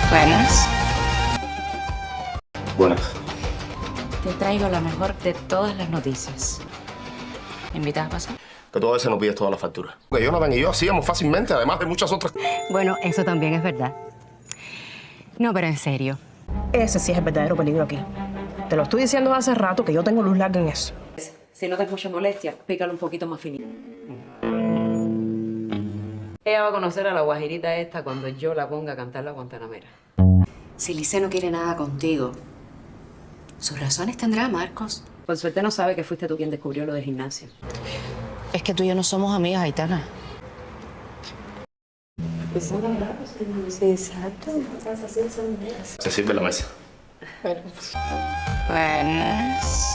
Buenas. Buenas. Te traigo la mejor de todas las noticias. ¿Me invitas a pasar? Que tú a veces no pides todas las facturas. Que Jonathan y yo hacíamos fácilmente, además de muchas otras. Bueno, eso también es verdad. No, pero en serio. Ese sí es el verdadero peligro aquí. Te lo estoy diciendo hace rato que yo tengo luz larga en eso. Si no te es mucha molestia, pícalo un poquito más finito. Ella va a conocer a la guajirita esta cuando yo la ponga a cantar la guantanamera. Si Lice no quiere nada contigo, sus razones tendrá, Marcos. Por suerte no sabe que fuiste tú quien descubrió lo del gimnasio. Es que tú y yo no somos amigas, Aitana. Sí, exacto. Se sirve la mesa. Buenas.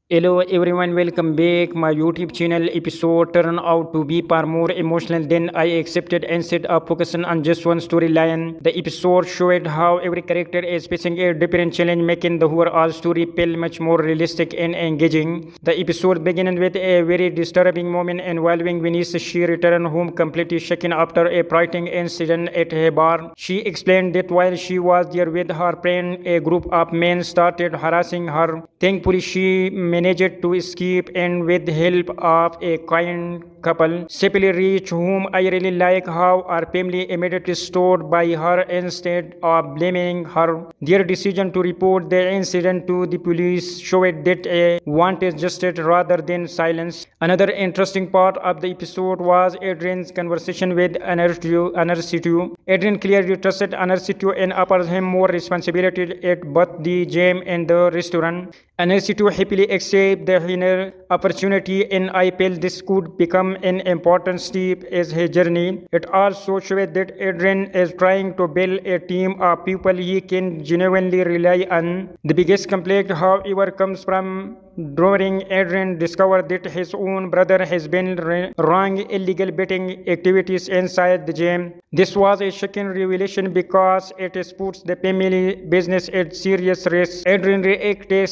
Hello everyone, welcome back. My YouTube channel episode turned out to be far more emotional than I accepted and set up focusing on just one storyline. The episode showed how every character is facing a different challenge, making the overall story feel much more realistic and engaging. The episode began with a very disturbing moment involving Venice. She returned home completely shaken after a frightening incident at a bar. She explained that while she was there with her friend, a group of men started harassing her. Thankfully, she managed to escape and with the help of a kind couple, safely reached home. I really like how our family immediately stood by her instead of blaming her. Their decision to report the incident to the police showed that a wanted justice rather than silence. Another interesting part of the episode was Adrian's conversation with Anarsitu. Adrian clearly trusted Anarsitu and offered him more responsibility at both the gym and the restaurant. Anarsitu happily accepted the inner opportunity, and I felt this could become an important step as his journey. It also showed that Adrian is trying to build a team of people he can genuinely rely on. The biggest complaint, however, comes from during Adrian discovered that his own brother has been running illegal betting activities inside the gym. This was a shocking revelation because it puts the family business at serious risk. Adrian reacted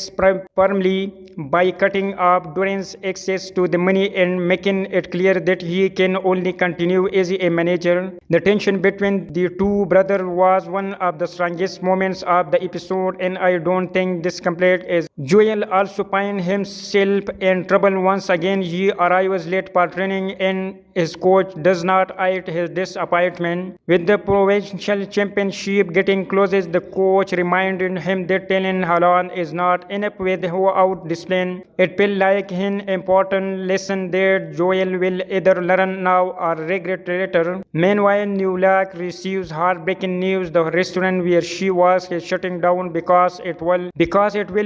firmly by cutting off Duran's access to the money and making it clear that he can only continue as a manager. The tension between the two brothers was one of the strongest moments of the episode, and I don't think this complete is. Joel also finds himself in trouble once again. He arrives late for training and his coach does not hide his disappointment. With the provincial championship getting closer, the coach reminded him that talent alone is not enough without discipline. It felt like an important lesson that Joel will either learn now or regret later. Meanwhile, New York receives heartbreaking news. The restaurant where she was shutting down because it will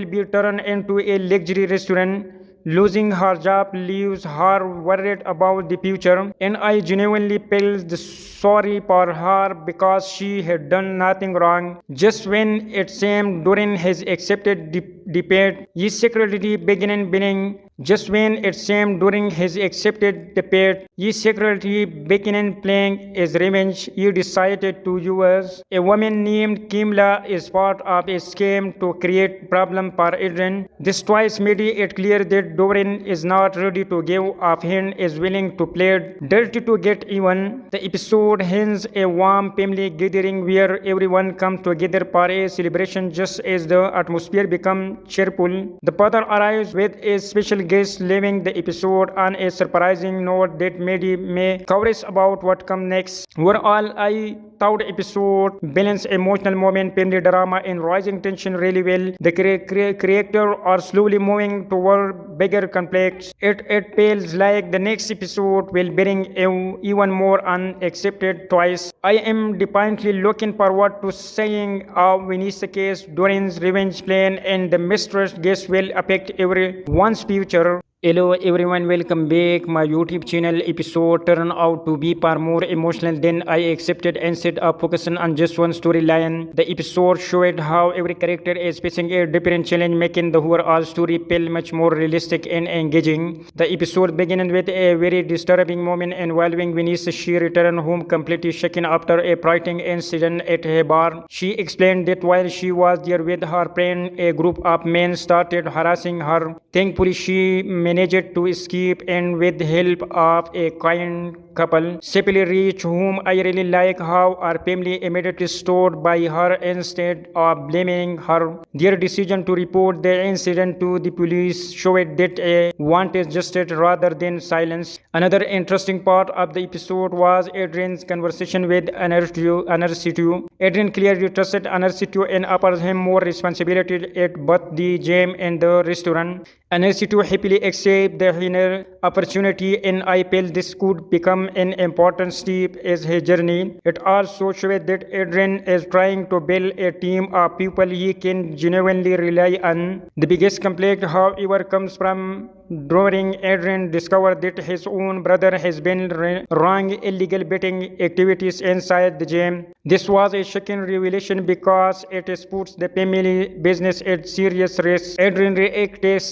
be turned into a luxury restaurant. Losing her job leaves her worried about the future, and I genuinely felt sorry for her because she had done nothing wrong. Just when it seemed Doran has accepted defeat, his secretly began winning. Just when it seemed during his accepted defeat, he secretly began playing as revenge. He decided to use a woman named Kimla as part of a scheme to create problem for Adrian. This twice made it clear that Doran is not ready to give up and is willing to play dirty to get even. The episode ends a warm family gathering where everyone comes together for a celebration just as the atmosphere becomes cheerful. The father arrives with a special guest, leaving the episode on a surprising note that made me curious about what comes next. Overall, I thought episode balanced emotional moment, family drama, and rising tension really well. The characters are slowly moving toward bigger conflicts. It feels like the next episode will bring even more unaccepted twists. I am defiantly looking forward to seeing how Vanessa case, Doran's revenge plan, and the mistress guest will affect everyone's future. Hello everyone, welcome back. My YouTube channel episode turned out to be far more emotional than I accepted and set up focusing on just one storyline. The episode showed how every character is facing a different challenge, making the overall story feel much more realistic and engaging. The episode began with a very disturbing moment involving Venice. She returned home completely shaken after a frightening incident at a bar. She explained that while she was there with her friend, a group of men started harassing her. Thankfully, she managed managed to escape and with help of a kind couple, Sepili Rich, whom I really like, how our family immediately stood by her instead of blaming her. Their decision to report the incident to the police showed that a wanted justice rather than silence. Another interesting part of the episode was Adrian's conversation with Anarsitu. Adrian clearly trusted Anarsitu and offered him more responsibility at both the gym and the restaurant. Anarsitu happily accepted the inner opportunity, and I felt this could become an important step as his journey. It also showed that Adrian is trying to build a team of people he can genuinely rely on. The biggest complaint, however, comes from during Adrian discovered that his own brother has been running illegal betting activities inside the gym. This was a shocking revelation because it puts the family business at serious risk. Adrian reacted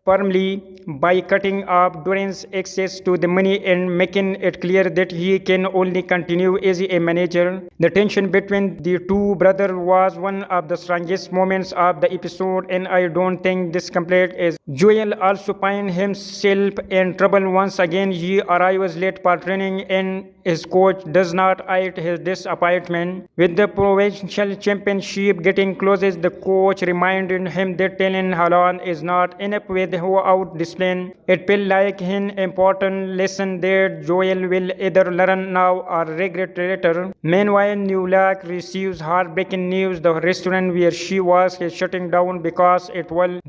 firmly by cutting off Duran's access to the money and making it clear that he can only continue as a manager. The tension between the two brothers was one of the strongest moments of the episode, and I don't think this complete is. Joel also finds himself in trouble once again. He arrives late for training and his coach does not hide his disappointment. With the provincial championship getting closer, the coach reminded him that talent alone is not enough without discipline. It felt like an important lesson that Joel will either learn now or regret later. Meanwhile, New York receives heartbreaking news. The restaurant where she was is shutting down because it will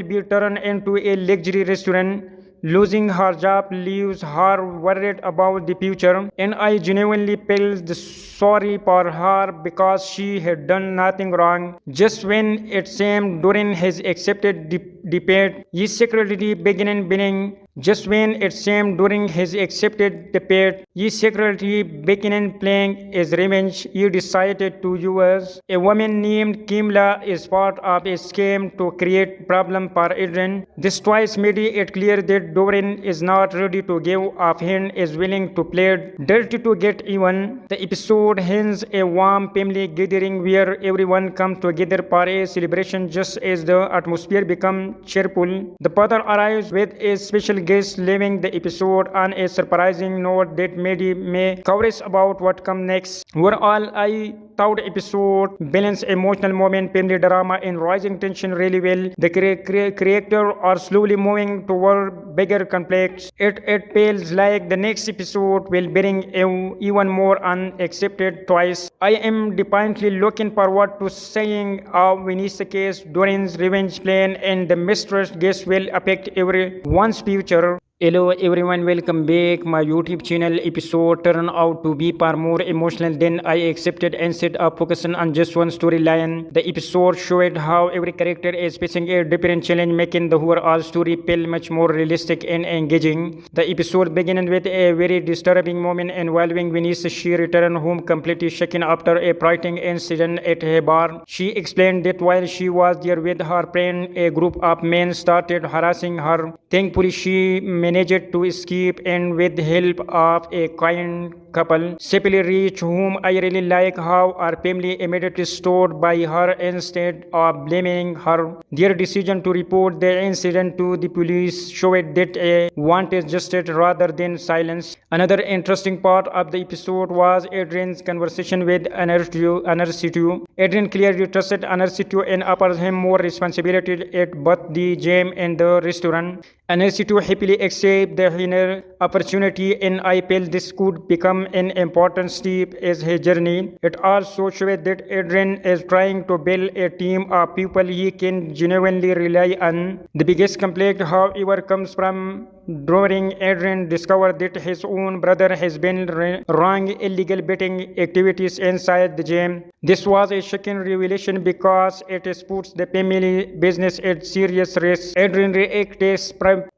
be turned into a luxury restaurant. Losing her job leaves her worried about the future, and I genuinely felt sorry for her because she had done nothing wrong. Just when it seemed Duran has accepted defeat, his secretary began winning. Just when it seemed during his accepted defeat, his secretary began playing as revenge. He decided to use a woman named Kimla as part of a scheme to create problem for Adrian. This twice made it clear that Duran is not ready to give up and is willing to play dirty to get even. The episode ends a warm family gathering where everyone comes together for a celebration just as the atmosphere becomes cheerful. The father arrives with a special guest, leaving the episode on a surprising note that made me curious about what comes next. Overall, I thought the episode balanced emotional moment, family drama, and rising tension really well. The characters are slowly moving toward bigger conflicts. It feels like the next episode will bring even more unaccepted twists. I am defiantly looking forward to seeing how Vanessa case, Duran's revenge plan, and the mistress guest will affect everyone's future. Hello everyone, welcome back. My YouTube channel episode turned out to be far more emotional than I accepted. Instead of focusing on just one storyline, the episode showed how every character is facing a different challenge, making the overall story feel much more realistic and engaging. The episode began with a very disturbing moment involving Vanessa. She returned home completely shaken after a frightening incident at a bar. She explained that while she was there with her friend, a group of men started harassing her. Thankfully, she managed to escape, and with the help of a kind couple, Sepili Rich, whom I really like, how our family immediately stood by her instead of blaming her. Their decision to report the incident to the police showed that a wanted justice rather than silence. Another interesting part of the episode was Adrian's conversation with Anarsitu. Adrian clearly trusted Anarsitu and offered him more responsibility at both the gym and the restaurant. Anarsitu happily accepted the inner opportunity, and I felt this could become an important step as his journey. It also showed that Adrian is trying to build a team of people he can genuinely rely on. The biggest complaint, however, comes from during Adrian discovered that his own brother has been running illegal betting activities inside the gym. This was a shocking revelation because it puts the family business at serious risk. Adrian reacted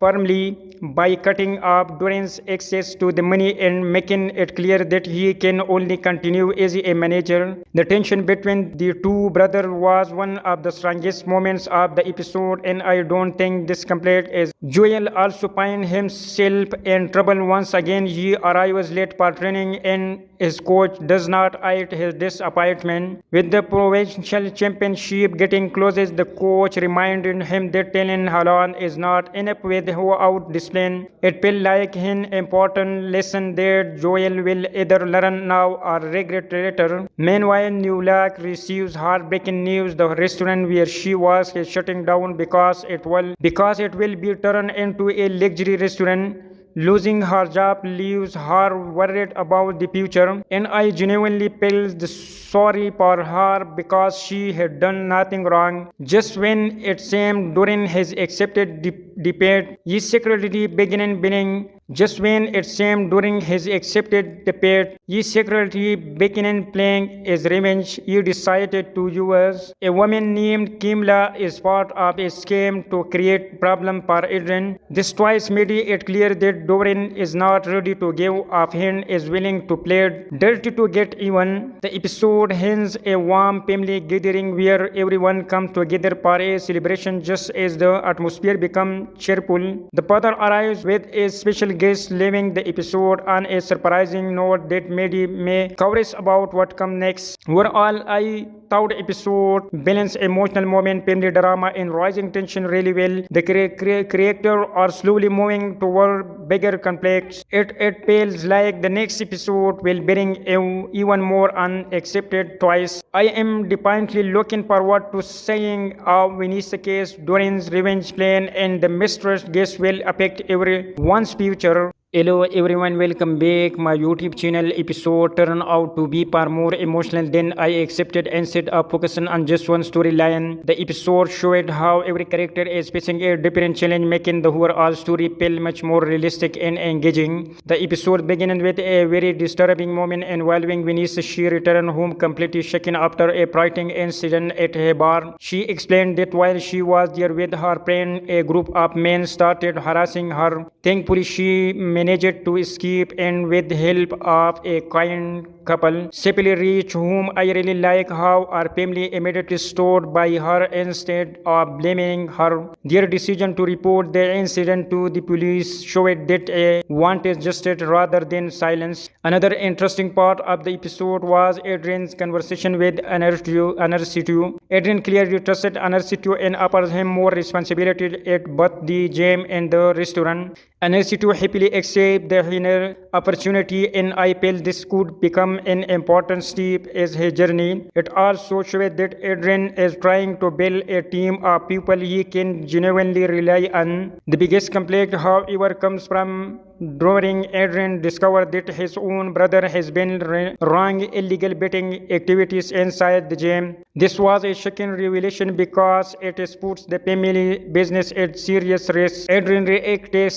firmly by cutting off Duran Doran's access to the money and making it clear that he can only continue as a manager. The tension between the two brothers was one of the strongest moments of the episode, and I don't think this complete as Joel also finds himself in trouble once again. He arrives late for training and his coach does not hide his disappointment. With the provincial championship getting closer, the coach reminded him that talent alone is not enough without discipline. It felt like an important lesson that Joel will either learn now or regret later. Meanwhile, New York receives heartbreaking news. The restaurant where she was is shutting down because it will be turned into a luxury restaurant. Losing her job leaves her worried about the future, and I genuinely felt sorry for her because she had done nothing wrong. Just when it seemed Doran has accepted defeat, his secretary began winning. Just when it seemed during his accepted defeat, his secretary began playing as revenge. He decided to use a woman named Kimla as part of a scheme to create problem for Adrian. This twice made it clear that Doran is not ready to give up and is willing to play dirty to get even. The episode ends a warm family gathering where everyone comes together for a celebration. Just as the atmosphere becomes cheerful, the father arrives with a special guest, leaving the episode on a surprising note that made me curious about what comes next. Overall, I thought the episode balanced emotional moment, family drama, and rising tension really well. The characters are slowly moving toward bigger conflicts. It feels like the next episode will bring even more unaccepted twists. I am defiantly looking forward to seeing how Vanessa case, Doran's revenge plan, and the mistress guest will affect everyone's future. Hello everyone, welcome back. My YouTube channel episode turned out to be far more emotional than I accepted. Instead of focusing on just one storyline, the episode showed how every character is facing a different challenge, making the overall story feel much more realistic and engaging. The episode began with a very disturbing moment involving Vanessa. She returned home completely shaken after a frightening incident at a bar. She explained that while she was there with her friend, a group of men started harassing her. Thankfully, she managed to escape, and with the help of a kind couple, safely reached home. I really like how our family immediately stood by her instead of blaming her. Their decision to report the incident to the police showed that a wanted justice rather than silence. Another interesting part of the episode was Adrian's conversation with Anarsitu. Adrian clearly trusted Anarsitu and offered him more responsibility at both the gym and the restaurant. Anarsitu happily accepted the opportunity, and I felt this could become an important step as his journey. It also showed that Adrian is trying to build a team of people he can genuinely rely on. The biggest conflict, however, comes from during Adrian discovered that his own brother has been running illegal betting activities inside the gym. This was a shocking revelation because it puts the family business at serious risk. Adrian reacted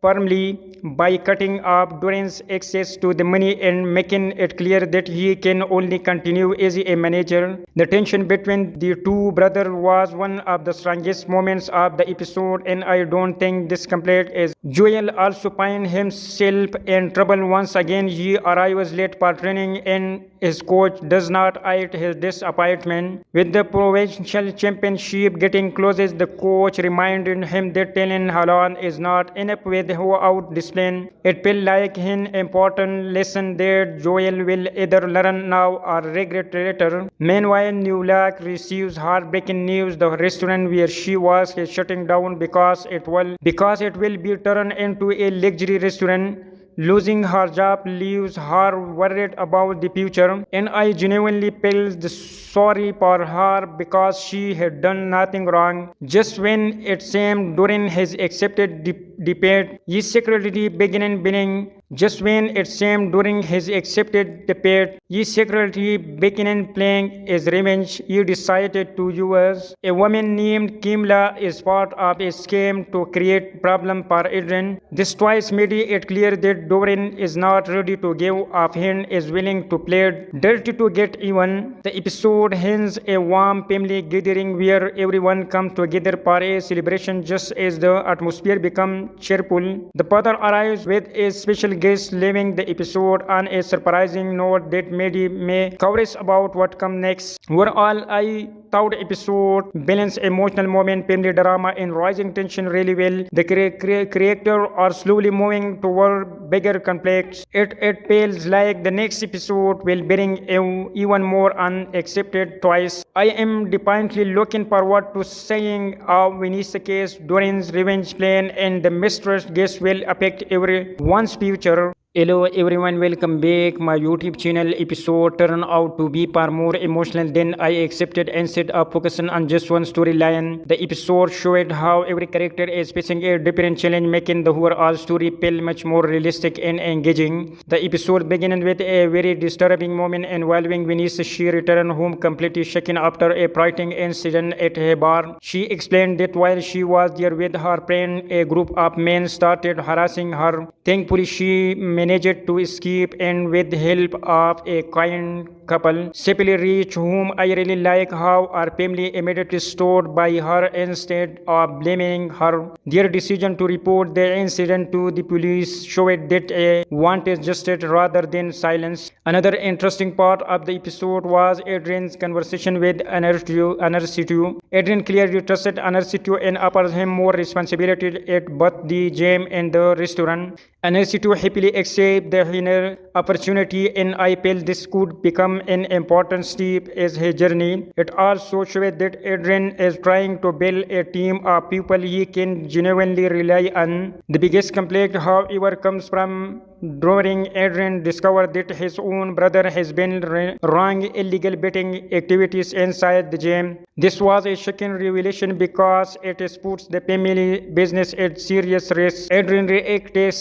firmly by cutting off Doran's access to the money and making it clear that he can only continue as a manager. The tension between the two brothers was one of the strongest moments of the episode, and I don't think this complete as Joel also finds himself in trouble once again. He arrives late for training and his coach does not hide his disappointment. With the provincial championship getting closer, the coach reminded him that talent alone is not enough without discipline. It felt like an important lesson that Joel will either learn now or regret later. Meanwhile, New York receives heartbreaking news. The restaurant where she was is shutting down because it will be turned into a luxury restaurant. Losing her job leaves her worried about the future, and I genuinely felt sorry for her because she had done nothing wrong. Just when it seemed Doran has accepted defeat, his secretary began winning. Just when it seemed during his accepted debate, he secretly began playing as revenge, he decided to use a woman named Kimla as part of a scheme to create problem for Adrian. This twice made it clear that Dorian is not ready to give up and is willing to play dirty to get even. The episode ends a warm family gathering where everyone comes together for a celebration just as the atmosphere becomes cheerful. The father arrives with a special guest, leaving the episode on a surprising note that made me curious about what comes next. Overall, I thought the episode balanced emotional moment, family drama, and rising tension really well. The characters are slowly moving toward bigger conflicts. It feels like the next episode will bring even more unaccepted twists. I am defiantly looking forward to seeing how Vanessa case, Dorian's revenge plan, and the mistress guest will affect everyone's future. Hello everyone, welcome back my YouTube channel. Episode turned out to be far more emotional than I expected. Instead of focusing on just one storyline, the episode showed how every character is facing a different challenge, making the overall story feel much more realistic and engaging. The episode began with a very disturbing moment involving Vanessa. She returned home completely shaken after a frightening incident at a bar. She explained that while she was there with her friend, a group of men started harassing her. Thankfully, she managed to escape and with the help of a kind couple safely reached home. I really like how our family immediately stood by her instead of blaming her. Their decision to report the incident to the police showed that they wanted justice rather than silence. Another interesting part of the episode was Adrian's conversation with Anarsitu. Adrian clearly trusted Anarsitu and offered him more responsibility at both the gym and the restaurant. Anarsitu happily accepted the opportunity, and I felt this could become an important step as his journey. It also showed that Adrian is trying to build a team of people he can genuinely rely on. The biggest conflict, however, comes from during Adrian discovered that his own brother has been running illegal betting activities inside the gym. This was a shocking revelation because it puts the family business at serious risk. Adrian reacted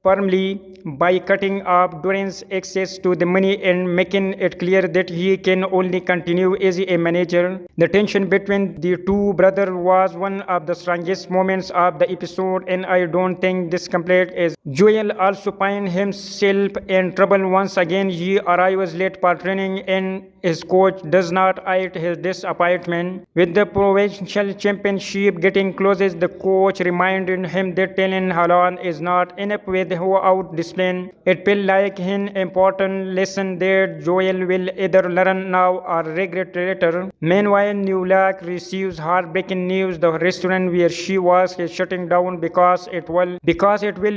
firmly by cutting off Dorian's access to the money and making it clear that he can only continue as a manager. The tension between the two brothers was one of the strongest moments of the episode, and I don't think this complete is. Joel also finds himself in trouble once again. He arrives late for training and his coach does not hide his disappointment. With the provincial championship getting closer, the coach reminded him that talent alone is not enough without discipline. It felt like an important lesson that Joel will either learn now or regret later. Meanwhile, New York receives heartbreaking news. The restaurant where she was shutting down because it will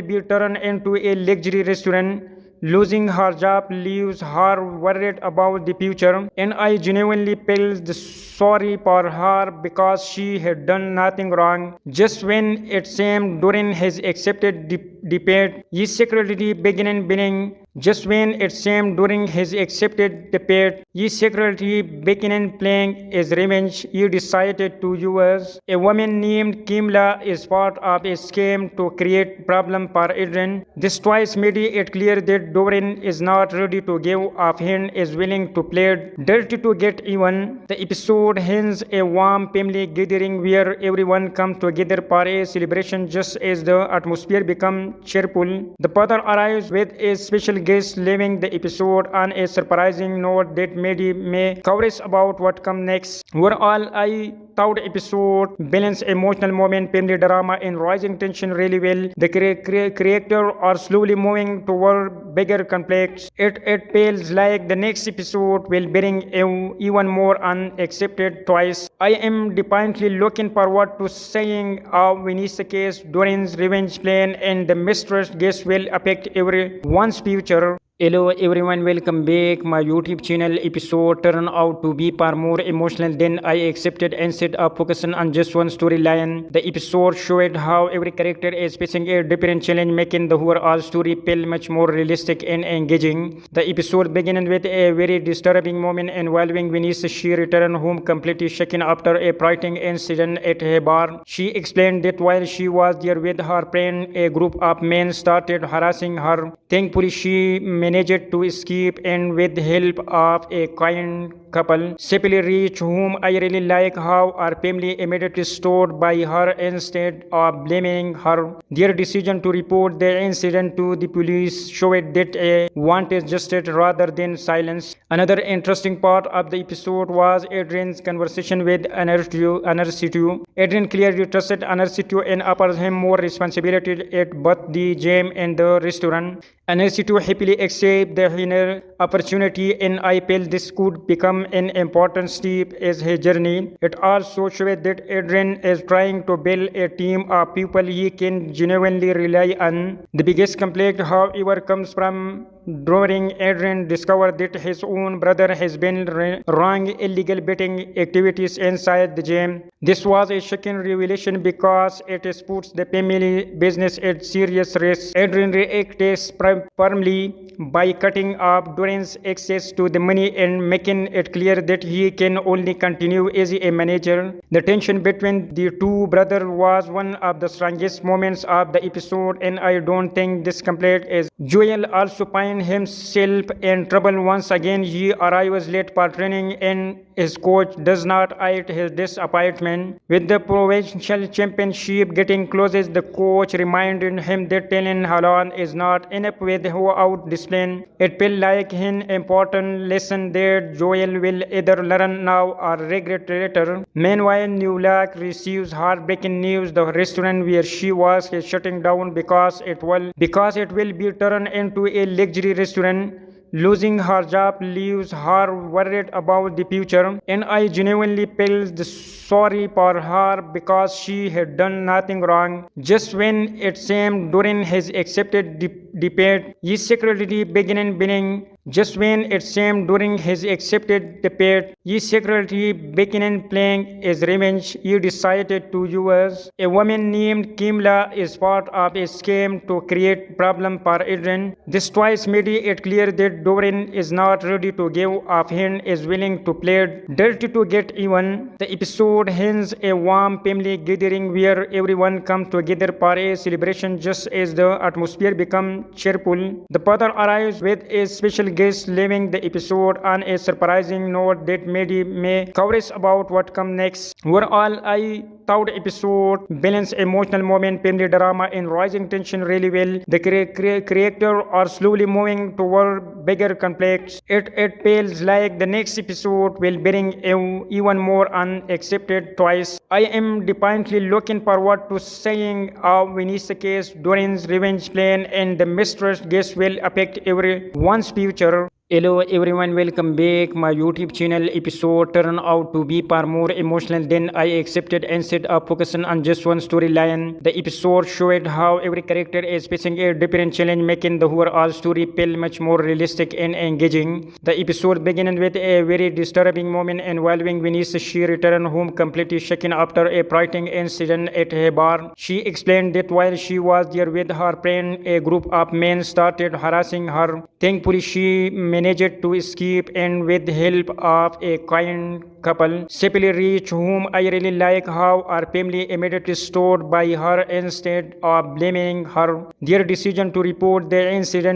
be turned into a luxury restaurant. Losing her job leaves her worried about the future, and I genuinely felt sorry for her because she had done nothing wrong. Just when it seemed Dorian has accepted debate, he secretly began winning. Just when it seemed during his accepted debate, he secretly began playing as revenge, he decided to use a woman named Kimla as part of a scheme to create problem for Adrian. This twice made it clear that Dorian is not ready to give up and is willing to play dirty to get even. The episode ends a warm family gathering where everyone comes together for a celebration just as the atmosphere becomes cheerful. The father arrives with a special guest, leaving the episode on a surprising note that made me curious about what comes next. Overall, I thought the episode balanced emotional moment, family drama, and rising tension really well. The characters are slowly moving toward bigger conflicts. It feels like the next episode will bring even more unaccepted twists. I am defiantly looking forward to seeing how Vanessa case, Dorian's revenge plan, and the mistress guest will affect everyone's future. Hello everyone, welcome back my YouTube channel. Episode turned out to be far more emotional than I accepted and set up focusing on just one storyline. The episode showed how every character is facing a different challenge, making the overall story feel much more realistic and engaging. The episode began with a very disturbing moment involving Venice. She returned home completely shaken after a frightening incident at a bar. She explained that while she was there with her friend, a group of men started harassing her. Thankfully, she managed to escape and with the help of a kind couple, safely reached whom I really like how our family immediately stood by her instead of blaming her. Their decision to report the incident to the police showed that a wanted justice rather than silence. Another interesting part of the episode was Adrian's conversation with Anarsitu. Adrian clearly trusted Anarsitu and offered him more responsibility at both the gym and the restaurant. Anarsitu happily accepted the inner opportunity, and I felt this could become an important step as his journey. It also showed that Adrian is trying to build a team of people he can genuinely rely on. The biggest conflict, however, comes from during Adrian discovered that his own brother has been running illegal betting activities inside the gym. This was a shocking revelation because it puts the family business at serious risk. Adrian reacted firmly by cutting off Duran's access to the money and making it clear that he can only continue as a manager. The tension between the two brothers was one of the strongest moments of the episode, and I don't think this conflict is. Joel also finds himself in trouble once again. He arrives late for training and his coach does not hide his disappointment. With the provincial championship getting closer, the coach reminded him that talent alone is not enough without discipline. It felt like an important lesson that Joel will either learn now or regret later. Meanwhile, New York receives heartbreaking news. The restaurant where she was is shutting down because it will be turned into a luxury restaurant. Losing her job leaves her worried about the future, and I genuinely felt sorry for her because she had done nothing wrong. Just when it seemed Duran has accepted defeat, his secretly began winning. Just when it seemed during his accepted defeat, he secretly began playing as revenge. He decided to use a woman named Kimla as part of a scheme to create problem for Adrian. This twice made it clear that Duran is not ready to give up and is willing to play dirty to get even. The episode ends a warm family gathering where everyone comes together for a celebration. Just as the atmosphere becomes cheerful, the father arrives with a special guest, leaving the episode on a surprising note that made me curious about what comes next. Overall, I thought episode balanced emotional moment, family drama, and rising tension really well. The characters are slowly moving toward bigger conflicts. It feels like the next episode will bring even more unaccepted twists. I am defiantly looking forward to seeing how Venice's case, Duran's revenge plan, and the mistrust guest will affect everyone's future. Hello everyone, welcome back my YouTube channel. Episode turned out to be far more emotional than I accepted and set up focusing on just one storyline. The episode showed how every character is facing a different challenge, making the overall story feel much more realistic and engaging. The episode began with a very disturbing moment involving Venice. She returned home completely shaken after a frightening incident at a bar. She explained that while she was there with her friend, a group of men started harassing her. Thankfully, she managed to escape and with the help of a kind couple, safely reached whom I really like how our family immediately stood by her instead of blaming her. Their decision to report the incident